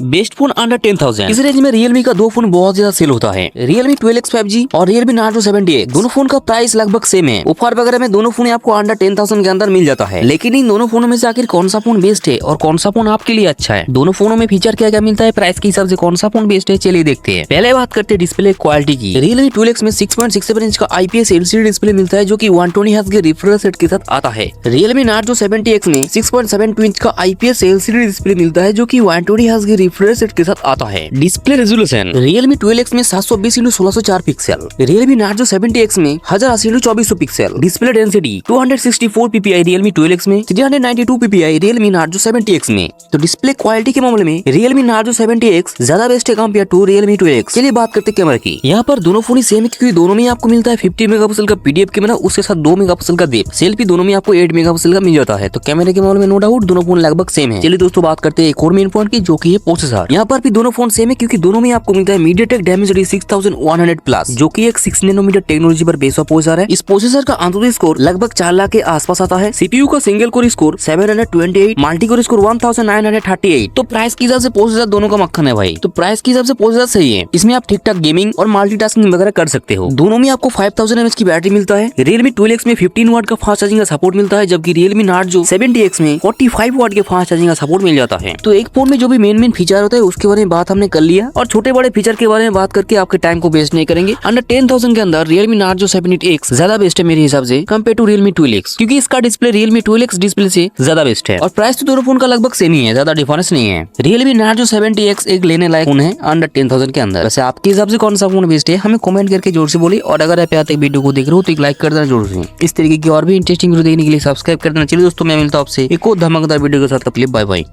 Best phone under 10,000। इस range में Realme का दो फोन बहुत ज्यादा सेल होता है, रियलमी 12X 5G और रियलमी नार्जो 70X। दोनों फोन का प्राइस लगभग सेम है। ऑफर वगैरह में दोनों फोन आपको अंडर 10,000 के अंदर मिल जाता है। लेकिन इन दोनों फोनों में से आखिर कौन सा फोन बेस्ट है और कौन सा फोन आपके लिए अच्छा है, दोनों फोनों में फीचर क्या क्या मिलता है, प्राइस के हिसाब से कौन सा फोन बेस्ट है, चलिए देखते हैं। पहले बात करते हैं डिस्प्ले क्वालिटी की। रियलमी 12X में 6.67 इंच का IPS LCD डिस्प्ले मिलता है जो कि 120 हर्ट्ज के रिफ्रेश रेट के साथ आता है। रियलमी नार्जो 70X में 6.72 इंच का IPS LCD डिस्प्ले मिलता है जो कि 120 हर्ट्ज के रिफ्रेश रेट के साथ आता है। डिस्प्ले रेजोल्यूशन रियलमी 12X में 720x1604 pixel, Realme Narzo 70X में 1080x2400 pixel. Display density 264 ppi Realme 12X में, 392 ppi रियलमी नार्जो 70X में। तो डिस्प्ले क्वालिटी के मामले में रियलमी नार्जो 70X ज्यादा बेस्ट है कंपेयर टू रियलमी 12X। चलिए बात करते हैं कैमरा की। यहाँ पर दोनों फोन ही सेम है क्योंकि दोनों में आपको मिलता है 50 मेगापिक्सल का PDF कैमरा, उसके साथ 2 मेगापिक्सल का डेप्थ। सेल्फी दोनों में आपको 8 मेगापिक्सल का मिल जाता है। तो कैमरे के मामले में नो डाउट दोनों फोन लगभग सेम है। चलिए दोस्तों बात करते हैं एक और मेन पॉइंट की जो की है प्रोसेसर। यहाँ पर भी दोनों फोन सेम है क्योंकि दोनों में आपको मिलता है MediaTek Dimensity 6100 प्लस जो की एक 6 नैनोमीटर टेक्नोलॉजी पर बेस्ड प्रोसेसर है। इस प्रोसेसर का अंतुरित स्कोर लगभग 4 लाख के आसपास आता है। CPU का single core score 728, multi core score 1938। तो प्राइस के हिसाब से प्रोसेसर दोनों का मक्खन है भाई। तो प्राइस के हिसाब से प्रोसेसर सही है, इसमें आप ठीक ठाक गेमिंग और मल्टीटास्किंग वगैरह कर सकते हो। दोनों में आपको 5000 mAh की बैटरी मिलता है। रियलमी 12X में 15 वाट का फास्ट चार्जिंग का सपोर्ट मिलता है जबकि रियलमी नार्जो 70X में 45 वाट के फास्ट चार्जिंग का सपोर्ट मिल जाता है। तो एक फोन में जो भी मेन फीचर होता है उसके बारे में बात हमने कर लिया और छोटे बड़े फीचर के बारे में बात करके आपके टाइम को वेस्ट नहीं करेंगे। अंडर 10,000 के अंदर रियलमी नार्जो 70X ज्यादा बेस्ट है मेरे हिसाब से कंपेयर टू रियलमी 12X क्योंकि इसका डिस्प्ले रियलमी 12X डिस्प्ले से ज्यादा बेस्ट है और प्राइस तो दोनों फोन का लगभग सेम ही है, ज्यादा डिफरेंस नहीं है। रियलमी नार्जो 70X एक लेने लायक फोन है अंडर 10,000 के अंदर। वैसे आपके हिसाब से कौन सा फोन बेस्ट है हमें कमेंट करके जोर से बोलिए और अगर आप यहाँ तक वीडियो को देख रहे हो तो एक लाइक कर देना जोर से। इस तरीके की और भी इंटरेस्टिंग वीडियो देखने के लिए सब्सक्राइब कर देना। चलिए दोस्तों मैं मिलता हूं आपसे एक और धमाकेदार वीडियो के साथ। Bye bye.